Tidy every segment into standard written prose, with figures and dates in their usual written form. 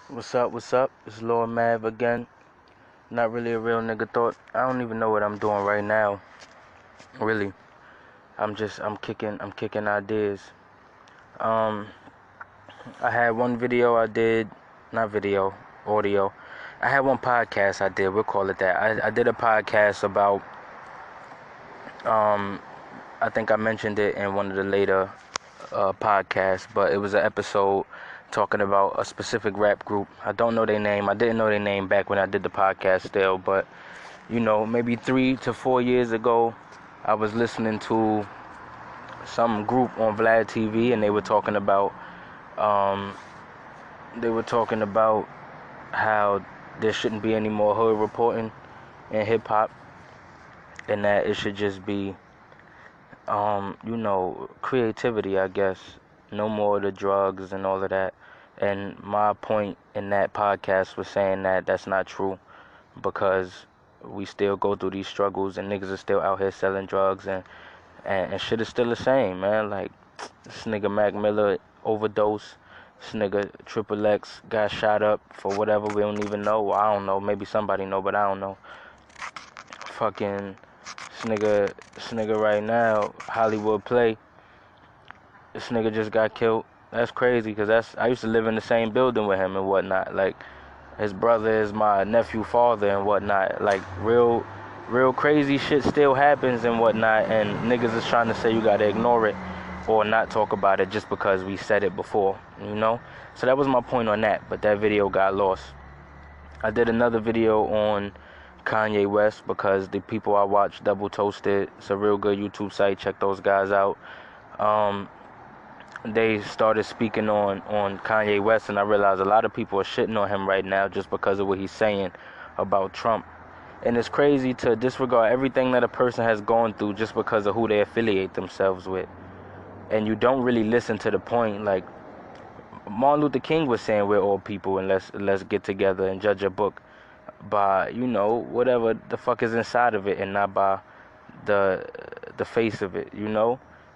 What's up? What's up? It's Lord Mav again. Not really a real nigga thought. I don't even know what I'm doing right now. Really. I'm kicking ideas. Um I had one video I did, not video, audio. I had one podcast I did, we'll call it that. I did a podcast about um I think I mentioned it in one of the later podcasts, but it was an episode talking about a specific rap group. I don't know their name. I didn't know their name back when I did the podcast still, but maybe 3 to 4 years ago, I was listening to some group on Vlad TV, and um, they were talking about how there shouldn't be any more hood reporting in hip hop, and that it should just be, creativity, I guess. No more of the drugs and all of that. And my point in that podcast was saying that that's not true, because we still go through these struggles and niggas are still out here selling drugs and shit is still the same, man. Like, this nigga Mac Miller overdose. This nigga Triple X got shot up for whatever we don't even know. I don't know. Maybe somebody know, but I don't know. Fucking this nigga right now, Hollywood Play. This nigga just got killed. That's crazy, because I used to live in the same building with him and whatnot. Like, his brother is my nephew father and whatnot. Like, real crazy shit still happens and whatnot, and niggas is trying to say you gotta ignore it or not talk about it just because we said it before, So that was my point on that, but that video got lost. I did another video on Kanye West because the people I watch, Double Toasted, it's a real good YouTube site, check those guys out. They started speaking on Kanye West, and I realized a lot of people are shitting on him right now just because of what he's saying about Trump. And it's crazy to disregard everything that a person has gone through just because of who they affiliate themselves with. And you don't really listen to the point. Like, Martin Luther King was saying, we're all people, and let's get together and judge a book by, whatever the fuck is inside of it, and not by the face of it,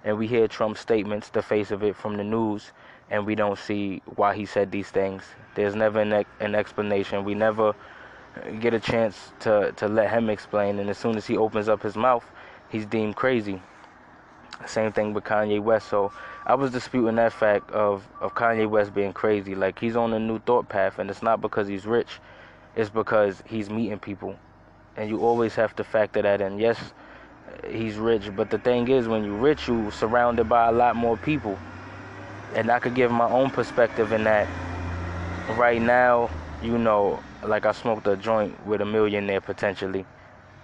And we hear Trump's statements, the face of it, from the news, and we don't see why he said these things. There's never an explanation. We never get a chance to let him explain, and as soon as he opens up his mouth, he's deemed crazy. Same thing with Kanye West. So I was disputing that fact of Kanye West being crazy. Like, he's on a new thought path, and it's not because he's rich, it's because he's meeting people. And you always have to factor that in. Yes, he's rich, but the thing is, when you're rich, you're surrounded by a lot more people. And I could give my own perspective in that. Right now, like, I smoked a joint with a millionaire potentially.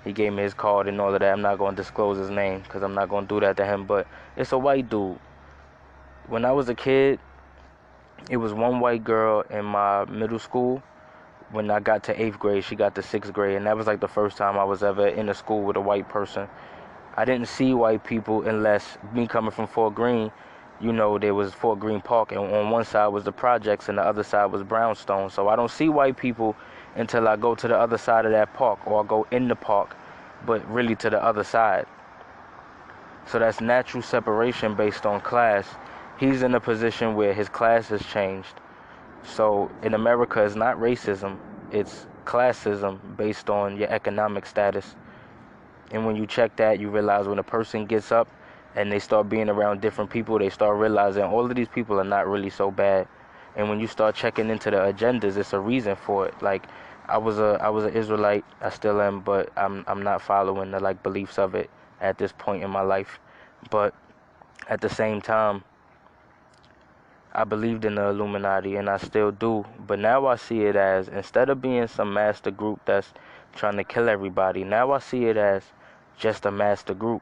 He gave me his card and all of that. I'm not going to disclose his name because I'm not going to do that to him, but it's a white dude. When I was a kid, it was one white girl in my middle school. When I got to 8th grade, she got to 6th grade, and that was like the first time I was ever in a school with a white person. I didn't see white people unless, me coming from Fort Greene, there was Fort Greene Park, and on one side was the projects and the other side was Brownstone. So I don't see white people until I go to the other side of that park, or I go in the park, but really to the other side. So that's natural separation based on class. He's in a position where his class has changed. So in America, it's not racism, it's classism based on your economic status. And when you check that, you realize when a person gets up and they start being around different people, they start realizing all of these people are not really so bad. And when you start checking into the agendas, it's a reason for it. Like, I was an Israelite, I still am, but I'm not following the beliefs of it at this point in my life. But at the same time, I believed in the Illuminati, and I still do. But now I see it as, instead of being some master group that's trying to kill everybody, now I see it as just a master group,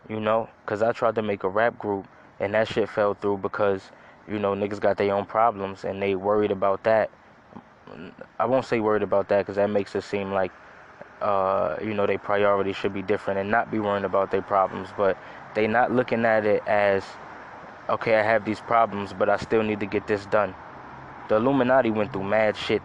because I tried to make a rap group, and that shit fell through because, niggas got their own problems, and they worried about that. I won't say worried about that, because that makes it seem like, their priorities should be different and not be worrying about their problems, but they not looking at it as, okay, I have these problems, but I still need to get this done. The Illuminati went through mad shit,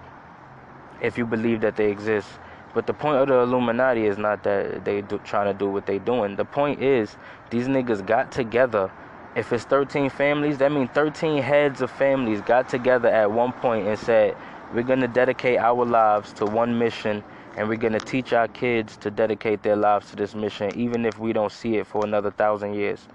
if you believe that they exist. But the point of the Illuminati is not that they trying to do what they doing. The point is, these niggas got together If it's 13 families, that means 13 heads of families got together at one point and said, we're going to dedicate our lives to one mission, and we're going to teach our kids to dedicate their lives to this mission, even if we don't see it for another 1,000 years.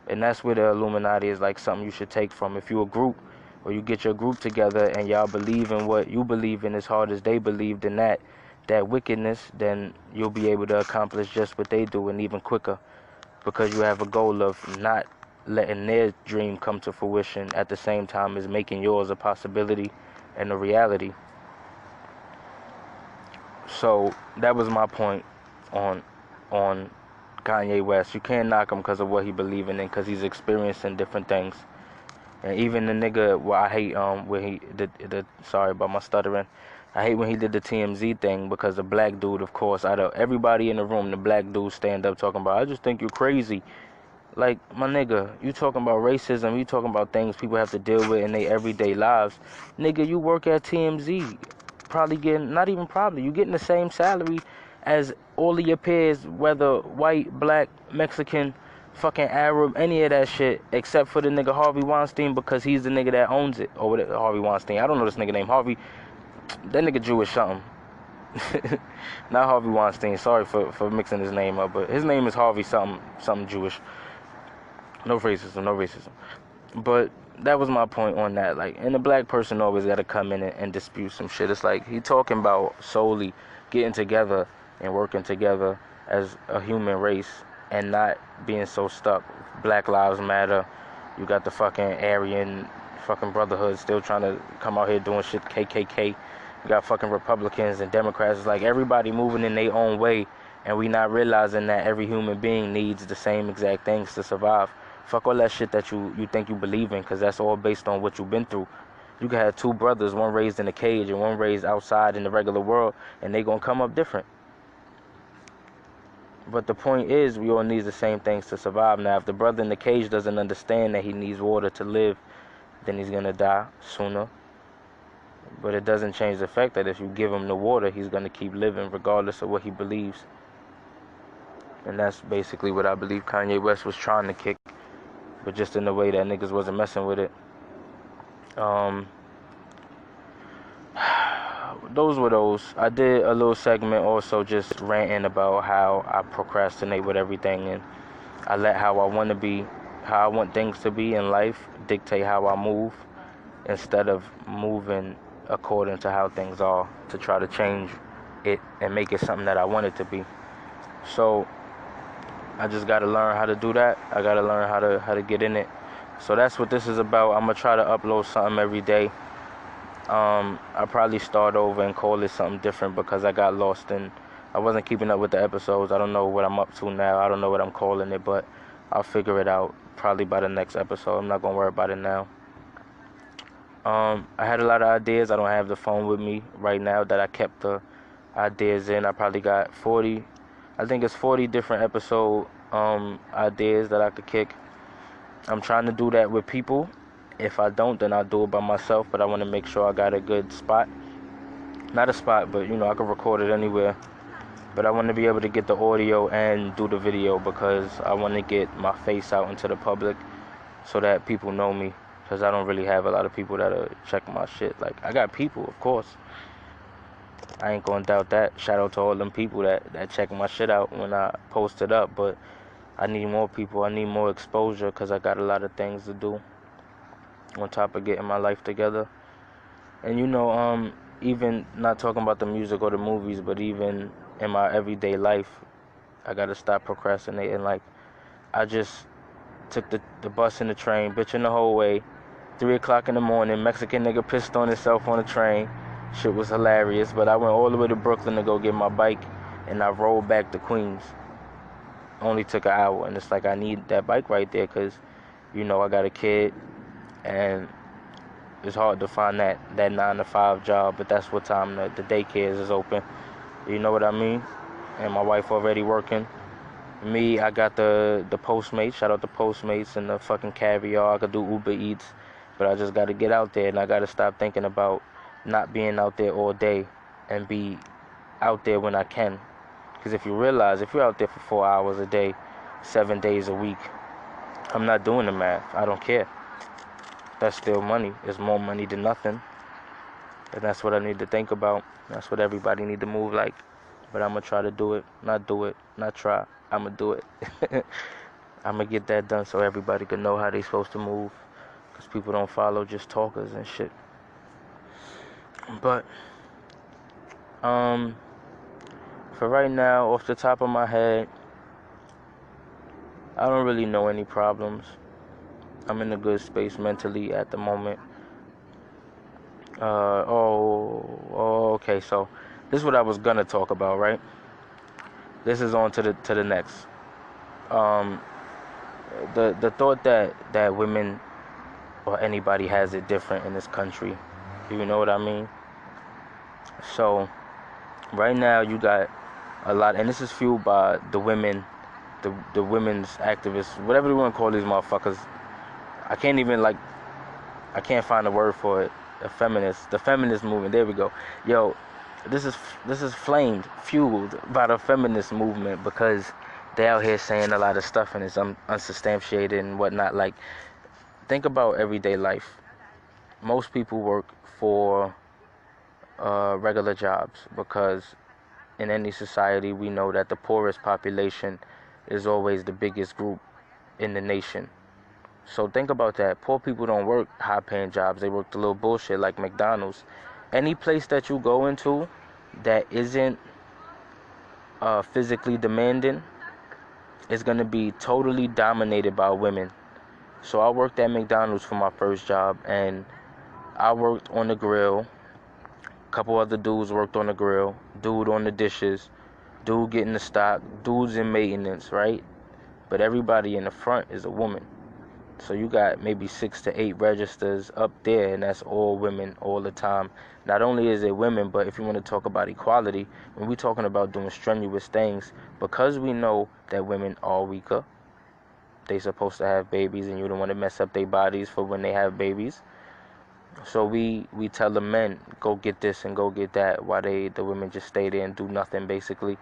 And that's where the Illuminati is like something you should take from. If you're a group, or you get your group together and y'all believe in what you believe in as hard as they believed in that wickedness, then you'll be able to accomplish just what they do and even quicker, because you have a goal of not letting their dream come to fruition at the same time as making yours a possibility and a reality. So that was my point on Kanye West. You can't knock him because of what he believing in, because he's experiencing different things. And even the nigga, well, I hate when he did sorry about my stuttering. I hate when he did the TMZ thing, because the black dude, of course, out of everybody in the room, the black dude stand up talking about, I just think you're crazy. Like, my nigga, you talking about racism, you talking about things people have to deal with in their everyday lives. Nigga, you work at TMZ, probably getting, not even probably, you getting the same salary as all of your peers, whether white, black, Mexican, fucking Arab, any of that shit, except for the nigga Harvey Weinstein, because he's the nigga that owns it. Or whatever, Harvey Weinstein. I don't know this nigga named Harvey. That nigga Jewish something. Not Harvey Weinstein. Sorry for mixing his name up, but his name is Harvey something Jewish. No racism. But that was my point on that. Like, and the black person always got to come in and dispute some shit. It's like he talking about solely getting together and working together as a human race and not being so stuck. Black Lives Matter. You got the fucking Aryan fucking Brotherhood still trying to come out here doing shit. KKK. You got fucking Republicans and Democrats. It's like everybody moving in their own way, and we not realizing that every human being needs the same exact things to survive. Fuck all that shit that you think you believe in, because that's all based on what you've been through. You can have two brothers, one raised in a cage and one raised outside in the regular world, and they gonna come up different. But the point is, we all need the same things to survive. Now, if the brother in the cage doesn't understand that he needs water to live, then he's gonna die sooner. But it doesn't change the fact that if you give him the water, he's gonna keep living regardless of what he believes. And that's basically what I believe Kanye West was trying to kick, but just in a way that niggas wasn't messing with it. Those were those. I did a little segment also just ranting about how I procrastinate with everything, and I let how I want to be, how I want things to be in life dictate how I move, instead of moving according to how things are to try to change it and make it something that I want it to be. So I just gotta learn how to do that. I gotta learn how to get in it. So that's what this is about. I'm gonna try to upload something every day. I'll probably start over and call it something different, because I got lost and I wasn't keeping up with the episodes. I don't know what I'm up to now. I don't know what I'm calling it, but I'll figure it out probably by the next episode. I'm not gonna worry about it now. I had a lot of ideas. I don't have the phone with me right now that I kept the ideas in. I probably got 40, I think it's 40 different episode ideas that I could kick. I'm trying to do that with people. If I don't, then I'll do it by myself, but I want to make sure I got a good spot. Not a spot, but I can record it anywhere. But I want to be able to get the audio and do the video, because I want to get my face out into the public so that people know me, because I don't really have a lot of people that check my shit. Like, I got people, of course. I ain't gonna doubt that. Shout out to all them people that check my shit out when I post it up, but I need more people. I need more exposure, because I got a lot of things to do on top of getting my life together. And even not talking about the music or the movies, but even in my everyday life, I gotta stop procrastinating. Like, I just took the bus and the train, bitching the whole way. 3 o'clock in the morning, Mexican nigga pissed on himself on the train. Shit was hilarious, but I went all the way to Brooklyn to go get my bike, and I rolled back to Queens. Only took an hour, and it's like I need that bike right there, because I got a kid, and it's hard to find that 9 to 5 job, but that's what time the daycare is open. You know what I mean? And my wife already working. Me, I got the Postmates. Shout out to Postmates and the fucking Caviar. I could do Uber Eats, but I just got to get out there, and I got to stop thinking about not being out there all day and be out there when I can. Because if you realize, if you're out there for 4 hours a day, 7 days a week, I'm not doing the math. I don't care. That's still money. It's more money than nothing. And that's what I need to think about. That's what everybody need to move like. But I'm going to try to do it. Not do it. Not try. I'm going to do it. I'm going to get that done so everybody can know how they supposed to move. Because people don't follow just talkers and shit. But, for right now, off the top of my head, I don't really know any problems. I'm in a good space mentally at the moment. Okay, so this is what I was gonna talk about, right? This is on to the next. Um, the thought that women or anybody has it different in this country. You know what I mean? So right now you got a lot, and this is fueled by the women, the women's activists, whatever you want to call these motherfuckers. I can't find a word for it. The feminist movement. There we go. Yo, this is fueled by the feminist movement because they out here saying a lot of stuff and it's unsubstantiated and whatnot. Like, think about everyday life. Most people work for regular jobs because in any society we know that the poorest population is always the biggest group in the nation. So think about that. Poor people don't work high-paying jobs. They work the little bullshit like McDonald's. Any place that you go into that isn't physically demanding is going to be totally dominated by women. So I worked at McDonald's for my first job, and I worked on the grill. A couple other dudes worked on the grill. Dude on the dishes. Dude getting the stock. Dudes in maintenance, right? But everybody in the front is a woman. So you got maybe 6 to 8 registers up there, and that's all women all the time. Not only is it women, but if you want to talk about equality, when we're talking about doing strenuous things, because we know that women are weaker, they supposed to have babies, and you don't want to mess up their bodies for when they have babies. So we tell the men, go get this and go get that, while the women just stay there and do nothing, basically.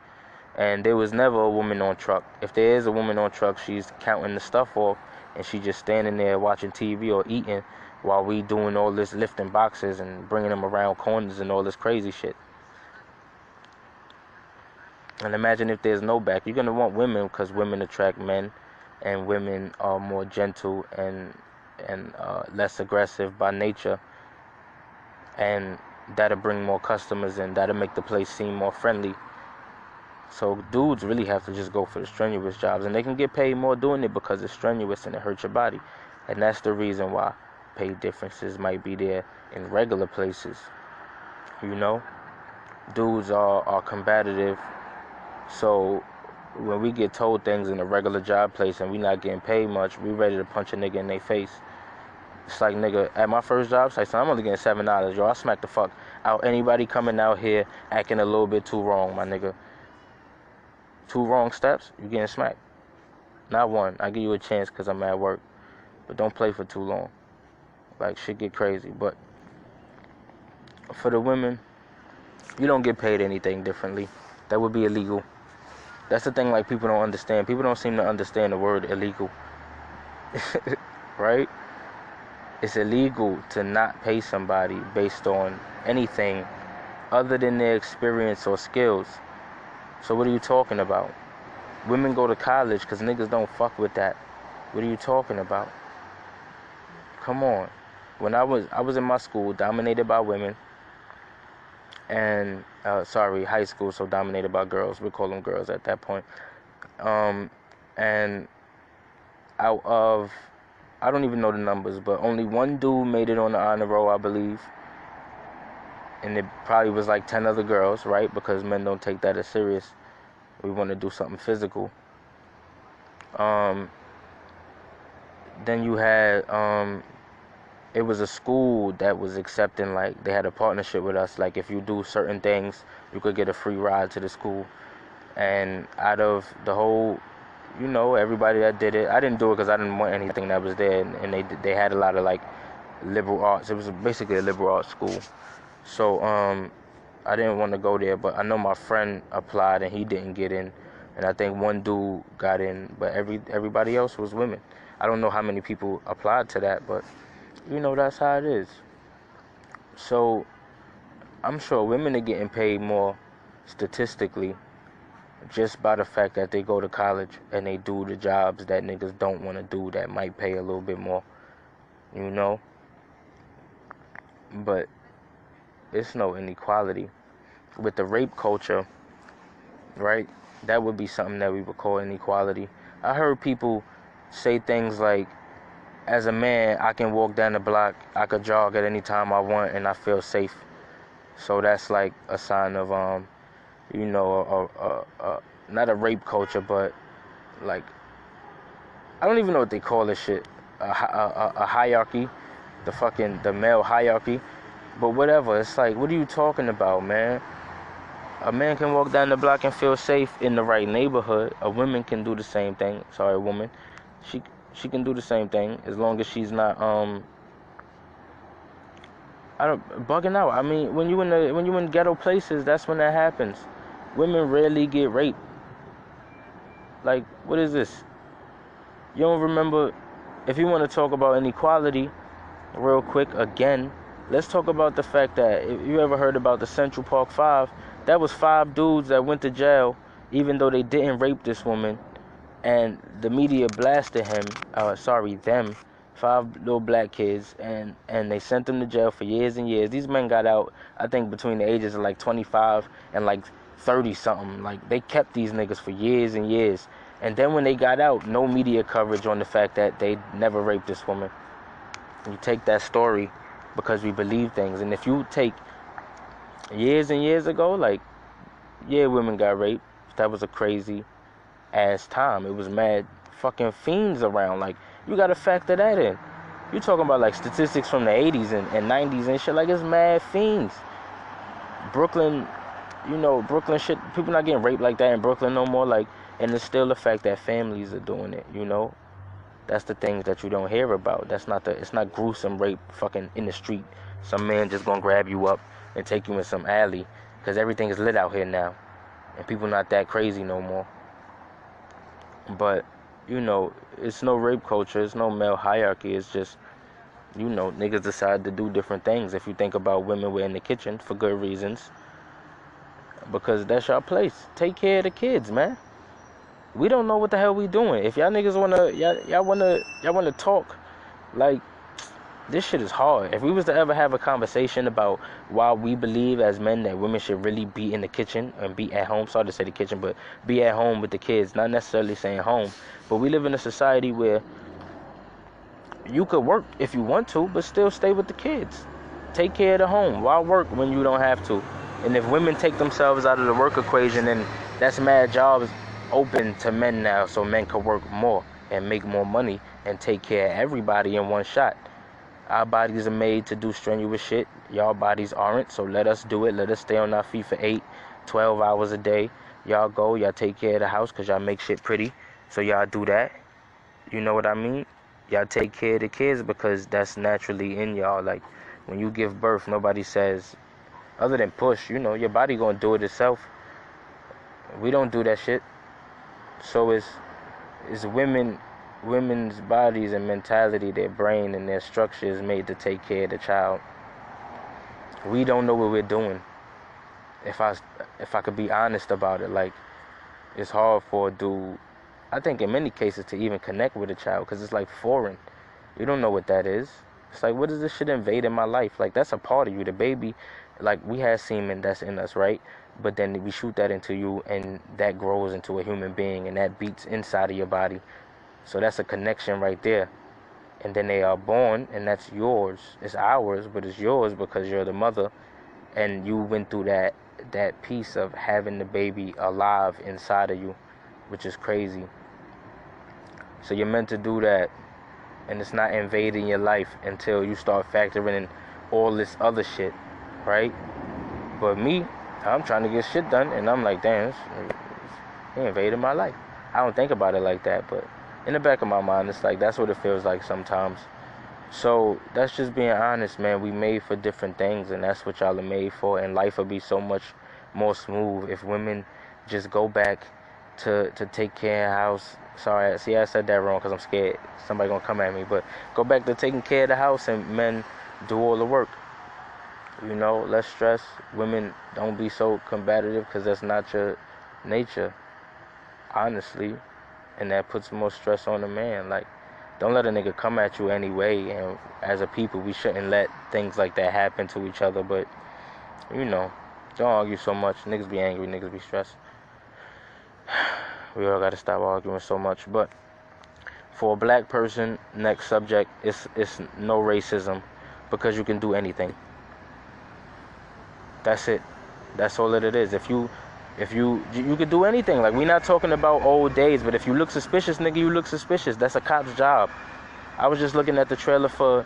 And there was never a woman on truck. If there is a woman on truck, she's counting the stuff off, and she just standing there watching TV or eating while we doing all this lifting boxes and bringing them around corners and all this crazy shit. And imagine if there's no back. You're going to want women because women attract men, and women are more gentle and less aggressive by nature. And that'll bring more customers and that'll make the place seem more friendly. So dudes really have to just go for the strenuous jobs, and they can get paid more doing it because it's strenuous and it hurts your body. And that's the reason why pay differences might be there in regular places. You know, dudes are combative, so when we get told things in a regular job place and we not getting paid much, we ready to punch a nigga in their face. It's like, nigga, at my first job, it's I'm only getting $7, yo. I smack the fuck out anybody coming out here acting a little bit too wrong, my nigga. 2 wrong steps, you getting smacked. Not 1. I give you a chance because I'm at work. But don't play for too long. Like, shit get crazy. But for the women, you don't get paid anything differently. That would be illegal. That's the thing, like, people don't understand. People don't seem to understand the word illegal. Right? It's illegal to not pay somebody based on anything other than their experience or skills. So what are you talking about? Women go to college because niggas don't fuck with that. What are you talking about? Come on. When I was in my school, dominated by women, and high school, so dominated by girls. We call them girls at that point. And out of, I don't even know the numbers, but only 1 dude made it on the honor roll, I believe. And it probably was like 10 other girls, right? Because men don't take that as serious. We want to do something physical. Then you had, it was a school that was accepting, like, they had a partnership with us. Like, if you do certain things, you could get a free ride to the school. And out of the whole, you know, everybody that did it, I didn't do it because I didn't want anything that was there. And they had a lot of, like, liberal arts. It was basically a liberal arts school. So, I didn't want to go there, but I know my friend applied and he didn't get in, and I think 1 dude got in, but everybody else was women. I don't know how many people applied to that, but that's how it is. So I'm sure women are getting paid more statistically just by the fact that they go to college and they do the jobs that niggas don't want to do that might pay a little bit more, but it's no inequality. With the rape culture, right, that would be something that we would call inequality. I heard people say things like, as a man, I can walk down the block, I could jog at any time I want, and I feel safe. So that's like a sign of, not a rape culture, but like, I don't even know what they call this shit, a hierarchy, the male hierarchy. But whatever, it's like, what are you talking about, man? A man can walk down the block and feel safe in the right neighborhood. A woman can do the same thing. Sorry, a woman. She can do the same thing as long as she's not I don't bugging out. I mean, when you in ghetto places, that's when that happens. Women rarely get raped. Like, what is this? You don't remember? If you want to talk about inequality, real quick again, let's talk about the fact that, if you ever heard about the Central Park Five, that was 5 dudes that went to jail, even though they didn't rape this woman, and the media blasted them, 5 little black kids, and they sent them to jail for years and years. These men got out, I think, between the ages of like 25 and like 30 something. Like, they kept these niggas for years and years, and then when they got out, no media coverage on the fact that they never raped this woman. You take that story because we believe things. And if you take years and years ago, like, yeah, women got raped. That was a crazy ass time. It was mad fucking fiends around. Like, you gotta factor that in. You talking about like statistics from the 80s and 90s and shit. Like, it's mad fiends. Brooklyn, Brooklyn shit. People not getting raped like that in Brooklyn no more. Like, and it's still the fact that families are doing it. That's the things that you don't hear about. It's not gruesome rape fucking in the street. Some man just gonna grab you up and take you in some alley, because everything is lit out here now, and people not that crazy no more. But it's no rape culture. It's no male hierarchy. It's just niggas decide to do different things. If you think about, women were in the kitchen for good reasons, because that's your place. Take care of the kids, man. We don't know what the hell we doing. If y'all niggas wanna talk, like, this shit is hard. If we was to ever have a conversation about why we believe as men that women should really be in the kitchen and be at home, sorry to say the kitchen, but be at home with the kids, not necessarily saying home, but we live in a society where you could work if you want to, but still stay with the kids. Take care of the home. Why work when you don't have to? And if women take themselves out of the work equation, then that's mad jobs open to men now, so men can work more and make more money and take care of everybody in one shot. Our bodies are made to do strenuous shit. Y'all bodies aren't, so let us do it. Let us stay on our feet for 8, 12 hours a day. Y'all go, y'all take care of the house because y'all make shit pretty, so y'all do that. You know what I mean? Y'all take care of the kids because that's naturally in y'all. Like, when you give birth, nobody says, other than push, your body gonna do it itself. We don't do that shit. So it's women's bodies and mentality, their brain and their structure is made to take care of the child. We don't know what we're doing. If I could be honest about it, like, it's hard for a dude, I think in many cases, to even connect with a child, because it's like foreign. You don't know what that is. It's like, what is this shit invading my life? Like, that's a part of you. The baby, like, we have semen that's in us, right? But then we shoot that into you, and that grows into a human being, and that beats inside of your body. So that's a connection right there. And then they are born, and that's yours. It's ours, but it's yours because you're the mother, and you went through that piece of having the baby alive inside of you, which is crazy. So you're meant to do that, and it's not invading your life until you start factoring in all this other shit, right? But me, I'm trying to get shit done, and I'm like, damn, it invaded my life. I don't think about it like that, but in the back of my mind, it's like, that's what it feels like sometimes. So that's just being honest, man. We made for different things, and that's what y'all are made for, and life would be so much more smooth if women just go back to take care of the house, Sorry, see, I said that wrong because I'm scared somebody gonna come at me. But go back to taking care of the house and men do all the work. You know, less stress. Women, don't be so combative because that's not your nature, honestly. And that puts more stress on the man. Like, don't let a nigga come at you anyway. And as a people, we shouldn't let things like that happen to each other. But, you know, don't argue so much. Niggas be angry, niggas be stressed. We all gotta stop arguing so much. But for a black person, next subject, it's no racism because you can do anything. That's it. That's all that it is. If you could do anything. Like, we not talking about old days, but if you look suspicious, nigga, you look suspicious. That's a cop's job. I was just looking at the trailer for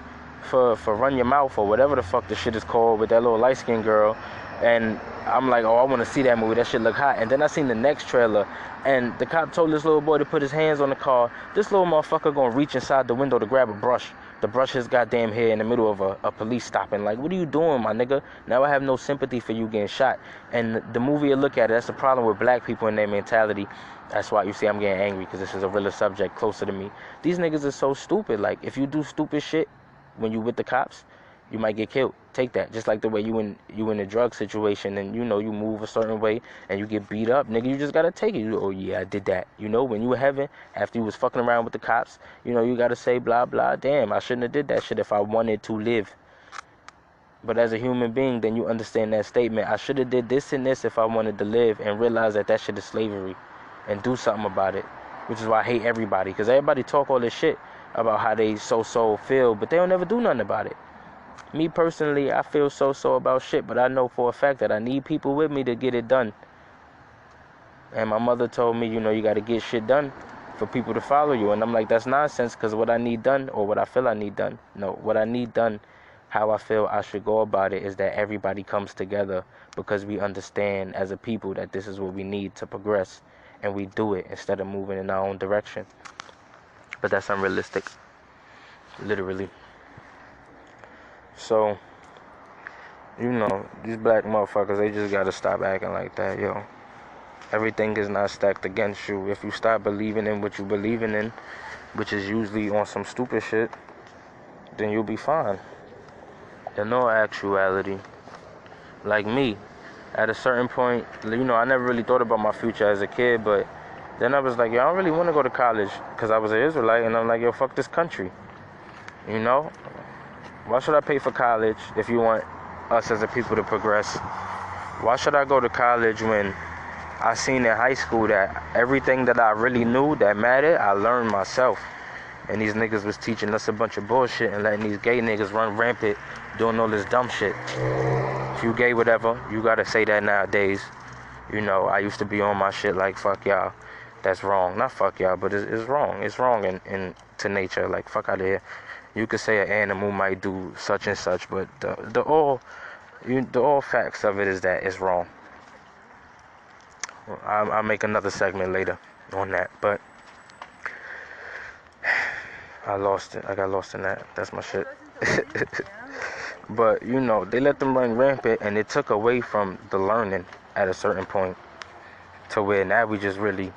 Run Your Mouth or whatever the fuck the shit is called with that little light-skinned girl, and I'm like, oh, I want to see that movie. That shit look hot. And then I seen the next trailer, and the cop told this little boy to put his hands on the car. This little motherfucker gonna reach inside the window to grab a brush, to brush his goddamn hair in the middle of a police stopping. Like, what are you doing, my nigga? Now I have no sympathy for you getting shot. And the movie you look at it, that's the problem with black people and their mentality. That's why you see I'm getting angry, because this is a realer subject closer to me. These niggas are so stupid. Like, if you do stupid shit when you with the cops, you might get killed. Take that. Just like the way you in a drug situation and, you know, you move a certain way and you get beat up, nigga, you just gotta take it. Oh yeah, I did that. You know, when you were heaven, after you was fucking around with the cops, you know, you gotta say blah blah, damn, I shouldn't have did that shit if I wanted to live. But as a human being, then you understand that statement, I should have did this and this if I wanted to live, and realize that that shit is slavery and do something about it. Which is why I hate everybody, because everybody talk all this shit about how they so feel, but they don't ever do nothing about it. Me personally, I feel so about shit, but I know for a fact that I need people with me to get it done. And my mother told me, you know, you got to get shit done for people to follow you. And I'm like, that's nonsense, because what I need done, or what I feel I need done, no, what I need done, how I feel I should go about it, is that everybody comes together because we understand as a people that this is what we need to progress. And we do it instead of moving in our own direction. But that's unrealistic. Literally. So, you know, these black motherfuckers, they just gotta stop acting like that, yo. Everything is not stacked against you. If you stop believing in what you believing in, which is usually on some stupid shit, then you'll be fine. In all actuality, like me, at a certain point, you know, I never really thought about my future as a kid, but then I was like, yo, I don't really want to go to college, because I was an Israelite, and I'm like, yo, fuck this country, you know? Why should I pay for college if you want us as a people to progress? Why should I go to college when I seen in high school that everything that I really knew that mattered, I learned myself? And these niggas was teaching us a bunch of bullshit and letting these gay niggas run rampant doing all this dumb shit. If you gay, whatever, you gotta say that nowadays. You know, I used to be on my shit like, fuck y'all. That's wrong. Not fuck y'all, but it's wrong. It's wrong in to nature. Like, fuck out of here. You could say an animal might do such and such, but the all facts of it is that it's wrong. I'll make another segment later on that, but I lost it. I got lost in that. That's my shit. But, you know, they let them run rampant, and it took away from the learning at a certain point, to where now we just really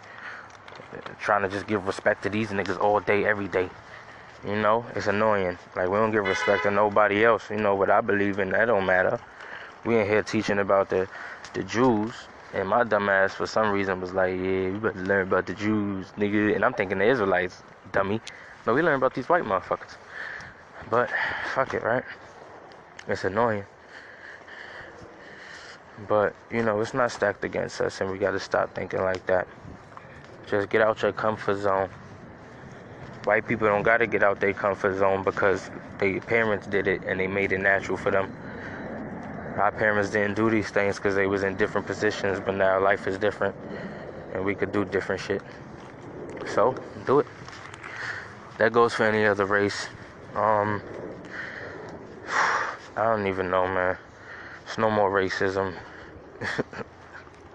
trying to just give respect to these niggas all day, every day. You know, it's annoying. Like, we don't give respect to nobody else. You know, what I believe in, that don't matter. We in here teaching about the Jews, and my dumb ass for some reason was like, yeah, we better learn about the Jews, nigga. And I'm thinking the Israelites, dummy. No, we learn about these white motherfuckers. But, fuck it, right? It's annoying. But, you know, it's not stacked against us, and we gotta stop thinking like that. Just get out your comfort zone. White people don't gotta get out their comfort zone because their parents did it and they made it natural for them. Our parents didn't do these things because they was in different positions, but now life is different and we could do different shit. So, do it. That goes for any other race. I don't even know, man. It's no more racism.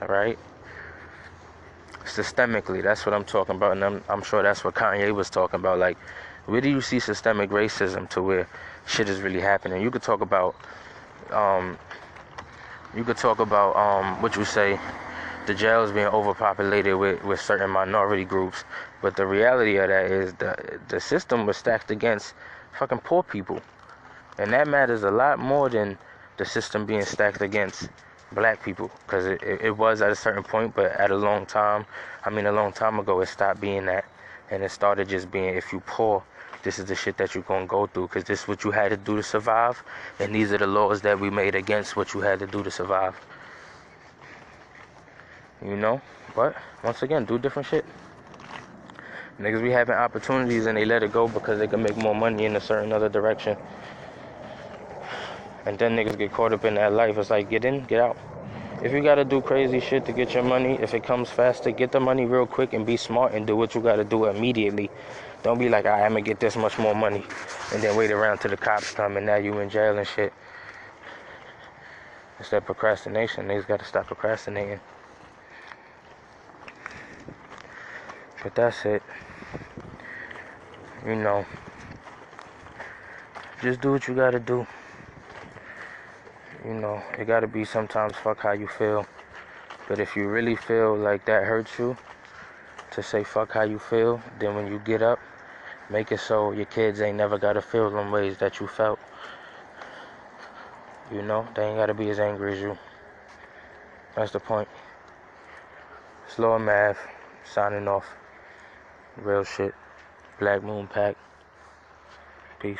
Alright? Systemically, that's what I'm talking about, and I'm sure that's what Kanye was talking about. Like, where do you see systemic racism to where shit is really happening? You could talk about what you say, the jails being overpopulated with certain minority groups. But the reality of that is the system was stacked against fucking poor people. And that matters a lot more than the system being stacked against black people. Because it was at a certain point, but at a long time ago, it stopped being that. And it started just being, if you poor, this is the shit that you're going to go through. Because this is what you had to do to survive. And these are the laws that we made against what you had to do to survive. You know? But, once again, do different shit. Niggas be having opportunities and they let it go because they can make more money in a certain other direction. And then niggas get caught up in that life. It's like, get in, get out. If you gotta do crazy shit to get your money, if it comes faster, get the money real quick and be smart and do what you gotta do immediately. Don't be like, I'm gonna get this much more money and then wait around till the cops come and now you in jail and shit. It's that procrastination. Niggas gotta stop procrastinating. But that's it. You know, just do what you gotta do. You know, it gotta be sometimes fuck how you feel. But if you really feel like that hurts you, to say fuck how you feel, then when you get up, make it so your kids ain't never gotta feel them ways that you felt. You know, they ain't gotta be as angry as you. That's the point. Slow Math, signing off. Real shit. Black Moon Pack. Peace.